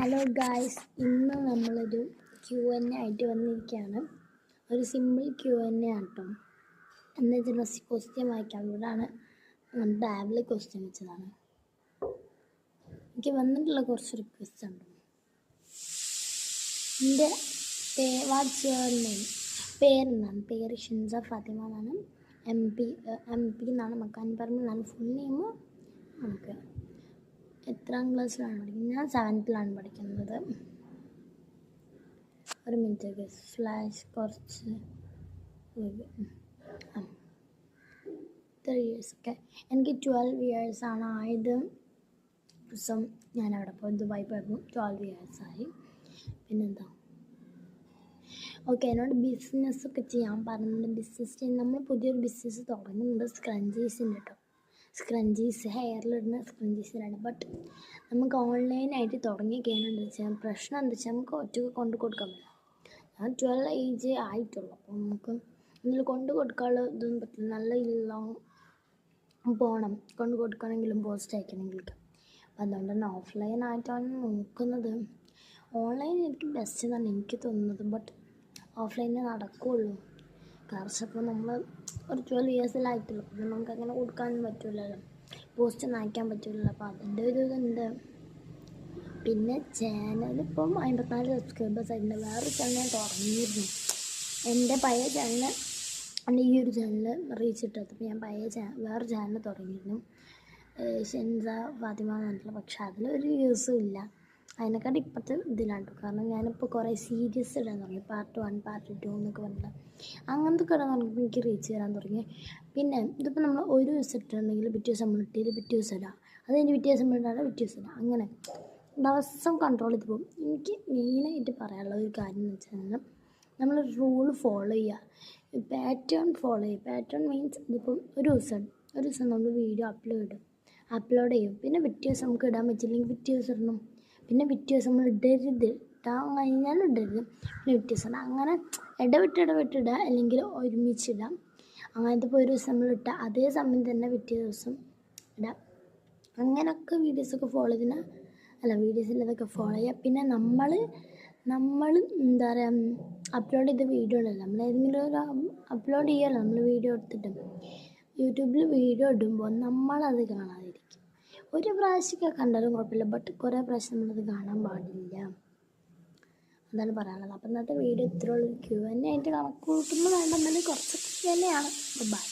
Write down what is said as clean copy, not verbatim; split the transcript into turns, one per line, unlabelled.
Hello guys, ഇന്ന് നമ്മളൊരു Q&A ആയിട്ട് വന്നിരിക്കുകയാണ്. ഒരു സിമ്പിൾ Q&A ആട്ടോ. എന്ന് വെച്ചാൽ ക്വസ്റ്റ്യൻ വായിക്കാം. ഇവിടെയാണ് ടാബിൽ ക്വസ്റ്റ്യൻ വെച്ചതാണ്. എനിക്ക് വന്നിട്ടുള്ള കുറച്ച് റിക്വസ്റ്റ് ഉണ്ട്. എൻ്റെ വാട്ട്സ് യുവർ നെയിം? പേരെന്താണ്? പേര് ഷിൻസ ഫാത്തിമ എന്നാണ്. എം പി എന്നാണ്, മക്കാൻ പറമ്പിലാണ് ഫുൾ നെയിം. നമുക്ക് എത്രാം ക്ലാസ്സിലാണ് പഠിക്കുന്നത്? ഞാൻ 7th പഠിക്കുന്നത്. ഒരു മിനിറ്റ് ഫ്ലാഷ് കുറച്ച് 3 years ഒക്കെ. എനിക്ക് 12 years ആണ് ആയത്. ദിവസം ഞാൻ അവിടെ പോയി ദുബായി പോയപ്പോൾ 12 years ആയി. പിന്നെന്താ, ഓക്കെ, എന്നോട് ബിസിനസ്സൊക്കെ ചെയ്യാൻ പറഞ്ഞിട്ടുണ്ട്. ബിസിനസ് ചെയ്യുന്ന നമ്മൾ പുതിയൊരു ബിസിനസ് തുടങ്ങുന്നുണ്ട്. സ്ക്രഞ്ചീസിൻ്റെ കേട്ടോ. സ്ക്രഞ്ചീസ്, ഹെയറിലിടുന്ന സ്ക്രഞ്ചീസിലാണ്. ബട്ട് നമുക്ക് ഓൺലൈനായിട്ട് തുടങ്ങി കഴിഞ്ഞാൽ വെച്ചാൽ പ്രശ്നം എന്താ വെച്ചാൽ നമുക്ക് ഒറ്റയ്ക്ക് കൊണ്ട് കൊടുക്കാൻ പറ്റില്ല. ഞാൻ 12 ഏജ് ആയിട്ടുള്ളൂ. അപ്പോൾ നമുക്ക് ഇതിൽ കൊണ്ട് കൊടുക്കാനുള്ള ഇതൊന്നും പറ്റില്ല. നല്ല ലോങ് പോകണം കൊണ്ട് കൊടുക്കണമെങ്കിലും പോസ്റ്റ് അയക്കണമെങ്കിലൊക്കെ. അപ്പോൾ അതുകൊണ്ട് തന്നെ ഓഫ്ലൈനായിട്ടാണ് നോക്കുന്നത്. ഓൺലൈൻ എനിക്ക് ബെസ്റ്റ് എന്നാണ് എനിക്ക് തോന്നുന്നത്. ബട്ട് ഓഫ്ലൈനേ നടക്കുകയുള്ളൂ. കാരണം ഇപ്പോൾ നമ്മൾ ഒരു 12 yearsലായിട്ടുള്ളൂ. അപ്പോൾ നമുക്കങ്ങനെ കൊടുക്കാനും പറ്റില്ലല്ലോ, പോസ്റ്റ് ഒന്നും അയക്കാൻ പറ്റില്ലല്ലോ. അപ്പോൾ അതിൻ്റെ ഒരു ഇതുണ്ട്. പിന്നെ ചാനലിപ്പം 54 സബ്സ്ക്രൈബേഴ്സ് ആയിട്ടുണ്ട്. വേറൊരു ചാനൽ ഞാൻ തുടങ്ങിയിരുന്നു. എൻ്റെ പഴയ ചാനൽ എൻ്റെ ഈ ഒരു ചാനൽ റീച്ച് കിട്ടാത്തപ്പോൾ ഞാൻ വേറെ ചാനൽ തുടങ്ങിയിരുന്നു, ഷിൻസ ഫാത്തിമ എന്ന് പറഞ്ഞിട്ടുള്ള. പക്ഷെ അതിലൊരു യൂസും ഇല്ല. അതിനെക്കാട്ടി ഇപ്പോഴത്തെ ഇതിലാണ്. കാരണം ഞാനിപ്പോൾ കുറേ സീരീസ് ഇടാൻ തുടങ്ങി. പാർട്ട് 1 പാർട്ട് 2 എന്നൊക്കെ പറഞ്ഞിട്ട് അങ്ങനത്തെ ഒക്കെ ഇടാൻ തുടങ്ങിയപ്പോൾ എനിക്ക് റീച്ച് ചെയ്യാൻ തുടങ്ങി. പിന്നെ ഇതിപ്പോൾ നമ്മൾ ഒരു ദിവസം ഇട്ടിട്ടുണ്ടെങ്കിൽ പിറ്റേ ദിവസം നമ്മൾ ഇട്ടില്ല, പിറ്റേ ദിവസം ഇടാം. അതിൻ്റെ പിറ്റേ ദിവസം ഇടാതെ പിറ്റേ ദിവസം ഇടാം. അങ്ങനെ ദിവസം കൺട്രോൾ ചെയ്ത് പോകും. എനിക്ക് മെയിനായിട്ട് പറയാനുള്ള ഒരു കാര്യം എന്ന് വെച്ചാൽ നമ്മൾ റൂൾ ഫോളോ ചെയ്യുക, പാറ്റേൺ ഫോളോ ചെയ്യുക. പാറ്റേൺ മീൻസ് ഇതിപ്പം ഒരു ദിവസം നമ്മൾ വീഡിയോ അപ്ലോഡ് ചെയ്യും. പിന്നെ പിറ്റേ ദിവസം നമുക്ക് ഇടാൻ പറ്റില്ലെങ്കിൽ പിറ്റേ ദിവസം ഇടണം. പിന്നെ പിറ്റേ ദിവസം നമ്മൾ ഇടാൻ കഴിഞ്ഞാൽ ഇടരുത്. പിന്നെ പിറ്റേ ദിവസം അങ്ങനെ ഇടവിട്ടിടുക, അല്ലെങ്കിൽ ഒരുമിച്ചിടാം. അങ്ങനത്തെ ഇപ്പോൾ ഒരു ദിവസം നമ്മൾ ഇട്ടാൽ അതേ സമയം തന്നെ പിറ്റേ ദിവസം ഇടാം. അങ്ങനെയൊക്കെ വീഡിയോസൊക്കെ ഫോളോ ചെയ്യുന്ന വീഡിയോസിൽ ഇതൊക്കെ ഫോളോ ചെയ്യുക. പിന്നെ നമ്മൾ എന്താ പറയുക, അപ്ലോഡ് ചെയ്ത വീഡിയോ ഉണ്ടല്ലോ, നമ്മൾ ഏതെങ്കിലും ഒരു അപ്ലോഡ് ചെയ്യുമല്ലോ നമ്മൾ വീഡിയോ എടുത്തിട്ട്. യൂട്യൂബിൽ വീഡിയോ ഇടുമ്പോൾ നമ്മളത് കാണാതിരിക്കും. ഒരു പ്രാവശ്യമൊക്കെ കണ്ടാലും കുഴപ്പമില്ല, ബട്ട് കുറേ പ്രാവശ്യം നമ്മളത് കാണാൻ പാടില്ല. അതാണ് പറയാനുള്ളത്. അപ്പം ഇന്നത്തെ വീഡിയോ ഇത്രയുള്ള Q&A ആയിട്ട് കണക്ക് കൂട്ടുമ്പോൾ വേണ്ടെന്നാലും കുറച്ചൊക്കെ തന്നെയാണ്. ബൈ.